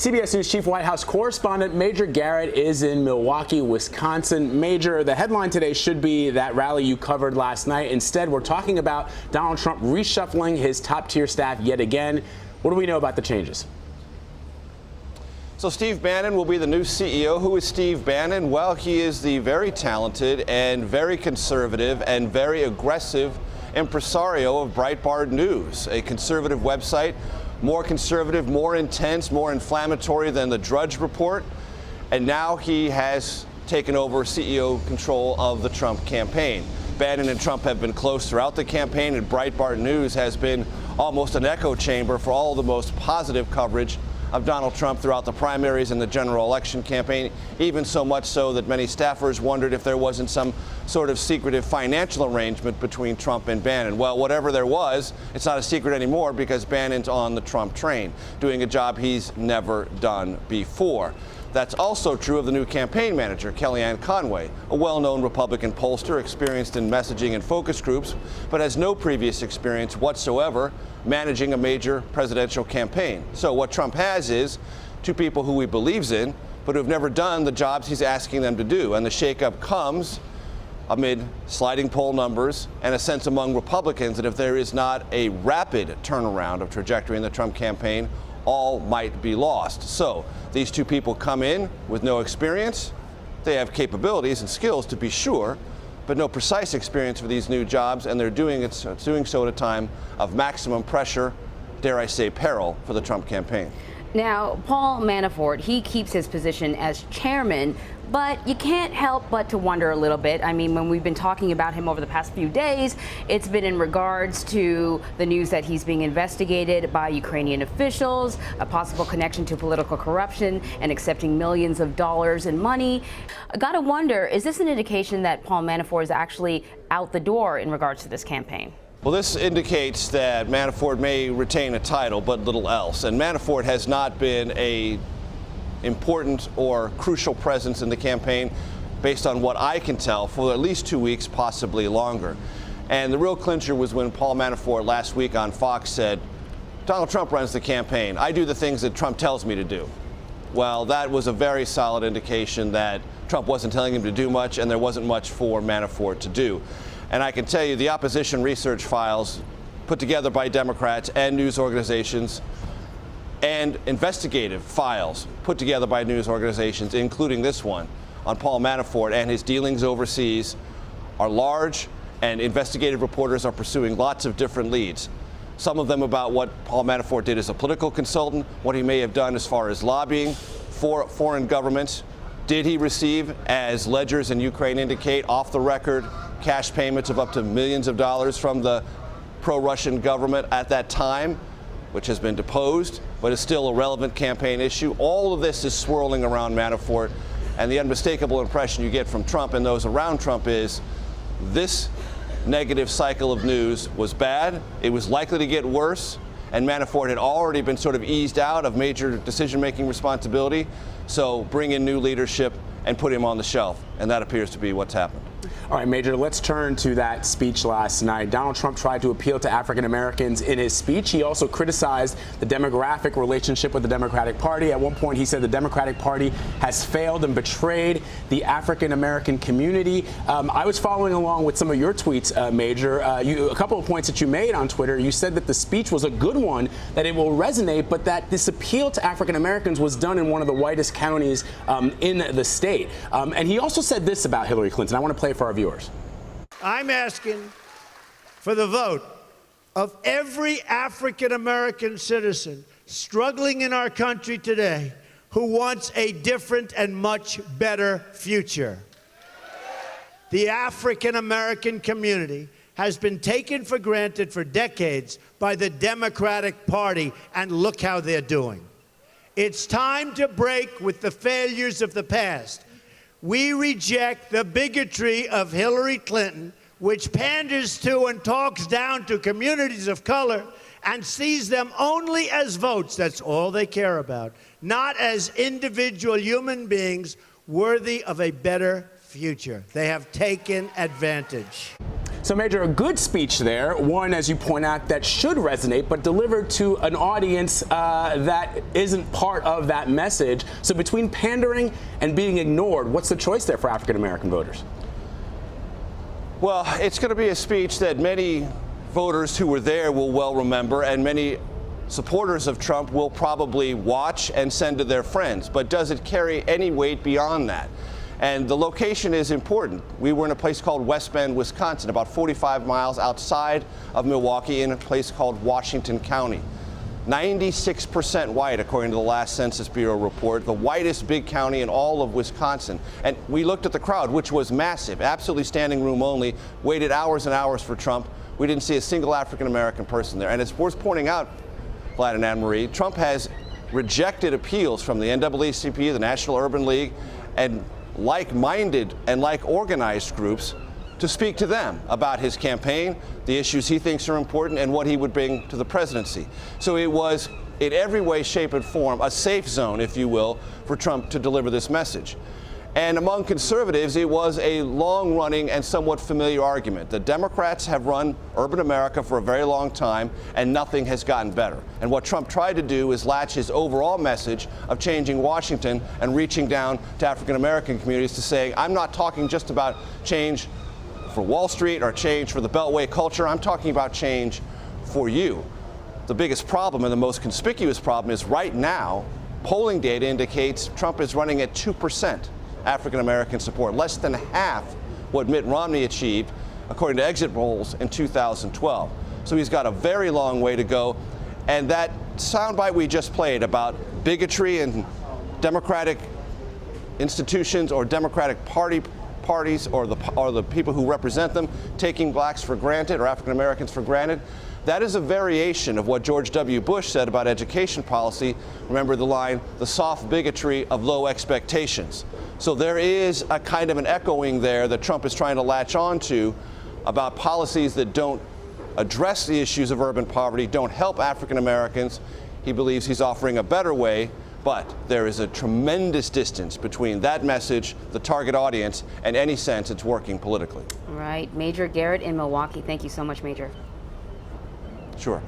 CBS News Chief White House Correspondent Major Garrett is in Milwaukee, Wisconsin. Major, the headline today should be that rally you covered last night. Instead, we're talking about Donald Trump reshuffling his top-tier staff yet again. What do we know about the changes? So Steve Bannon will be the new CEO. Who is Steve Bannon? Well, he is the very talented and very conservative and very aggressive impresario of Breitbart News, a conservative website, more conservative, more intense, more inflammatory than the Drudge Report. And now he has taken over CEO control of the Trump campaign. Bannon and Trump have been close throughout the campaign, and Breitbart News has been almost an echo chamber for all the most positive coverage of Donald Trump throughout the primaries and the general election campaign, even so much so that many staffers wondered if there wasn't some sort of secretive financial arrangement between Trump and Bannon. Well, whatever there was, it's not a secret anymore because Bannon's on the Trump train, doing a job he's never done before. That's also true of the new campaign manager, Kellyanne Conway, a well-known Republican pollster experienced in messaging and focus groups, but has no previous experience whatsoever managing a major presidential campaign. So what Trump has is two people who he believes in, but who have never done the jobs he's asking them to do. And the shakeup comes amid sliding poll numbers and a sense among Republicans that if there is not a rapid turnaround of trajectory in the Trump campaign, all might be lost. So these two people come in with no experience. They have capabilities and skills, to be sure, but no precise experience for these new jobs, and they're doing so at a time of maximum pressure, dare I say peril, for the Trump campaign. Now, Paul Manafort, he keeps his position as chairman, but you can't help but to wonder a little bit. I mean, when we've been talking about him over the past few days, it's been in regards to the news that he's being investigated by Ukrainian officials, a possible connection to political corruption, and accepting millions of dollars in money. I gotta wonder, is this an indication that Paul Manafort is actually out the door in regards to this campaign? Well, this indicates that Manafort may retain a title, but little else. And Manafort has not been an important or crucial presence in the campaign, based on what I can tell, for at least 2 weeks, possibly longer. And the real clincher was when Paul Manafort last week on Fox said, Donald Trump runs the campaign. I do the things that Trump tells me to do. Well, that was a very solid indication that Trump wasn't telling him to do much, and there wasn't much for Manafort to do. And I can tell you the opposition research files put together by Democrats and news organizations and investigative files put together by news organizations, including this one, on Paul Manafort and his dealings overseas are large, and investigative reporters are pursuing lots of different leads. Some of them about what Paul Manafort did as a political consultant, what he may have done as far as lobbying for foreign governments. Did he receive, as ledgers in Ukraine indicate, off the record cash payments of up to millions of dollars from the pro-Russian government at that time, which has been deposed, but is still a relevant campaign issue? All of this is swirling around Manafort, and the unmistakable impression you get from Trump and those around Trump is this negative cycle of news was bad, it was likely to get worse, and Manafort had already been sort of eased out of major decision-making responsibility, so bring in new leadership and put him on the shelf, and that appears to be what's happened. All right, Major, let's turn to that speech last night. Donald Trump tried to appeal to African Americans in his speech. He also criticized the demographic relationship with the Democratic Party. At one point, he said the Democratic Party has failed and betrayed the African American community. I was following along with some of your tweets, Major. A couple of points that you made on Twitter. You said that the speech was a good one, that it will resonate, but that this appeal to African Americans was done in one of the whitest counties in the state. And he also said this about Hillary Clinton. I want to play it for our viewers. I'm asking for the vote of every African-American citizen struggling in our country today who wants a different and much better future. The African-American community has been taken for granted for decades by the Democratic Party, and look how they're doing. It's time to break with the failures of the past. We reject the bigotry of Hillary Clinton, which panders to and talks down to communities of color and sees them only as votes. That's all they care about, not as individual human beings worthy of a better future. They have taken advantage. So, Major, a good speech there, one, as you point out, that should resonate, but delivered to an audience that isn't part of that message. So between pandering and being ignored, what's the choice there for African-American voters? Well, it's going to be a speech that many voters who were there will well remember, and many supporters of Trump will probably watch and send to their friends. But does it carry any weight beyond that? And the location is important. We were in a place called West Bend, Wisconsin, about 45 miles outside of Milwaukee, in a place called Washington County. 96% white, according to the last Census Bureau report, the whitest big county in all of Wisconsin. And we looked at the crowd, which was massive, absolutely standing room only, waited hours and hours for Trump. We didn't see a single African-American person there. And it's worth pointing out, Vlad and Anne-Marie, Trump has rejected appeals from the NAACP, the National Urban League, and like-minded and like-organized groups to speak to them about his campaign, the issues he thinks are important, and what he would bring to the presidency. So it was, in every way, shape, and form, a safe zone, if you will, for Trump to deliver this message. And among conservatives, it was a long-running and somewhat familiar argument. The Democrats have run urban America for a very long time, and nothing has gotten better. And what Trump tried to do is latch his overall message of changing Washington and reaching down to African-American communities to say, I'm not talking just about change for Wall Street or change for the Beltway culture. I'm talking about change for you. The biggest problem, and the most conspicuous problem, is right now, polling data indicates Trump is running at 2%. African-American support, less than half what Mitt Romney achieved, according to exit polls in 2012. So he's got a very long way to go. And that soundbite we just played about bigotry and Democratic institutions or Democratic parties or the people who represent them taking blacks for granted or African-Americans for granted, that is a variation of what George W. Bush said about education policy. Remember the line, the soft bigotry of low expectations. So there is a kind of an echoing there that Trump is trying to latch on to about policies that don't address the issues of urban poverty, don't help African Americans. He believes he's offering a better way, but there is a tremendous distance between that message, the target audience, and any sense it's working politically. Right. Major Garrett in Milwaukee. Thank you so much, Major. Sure.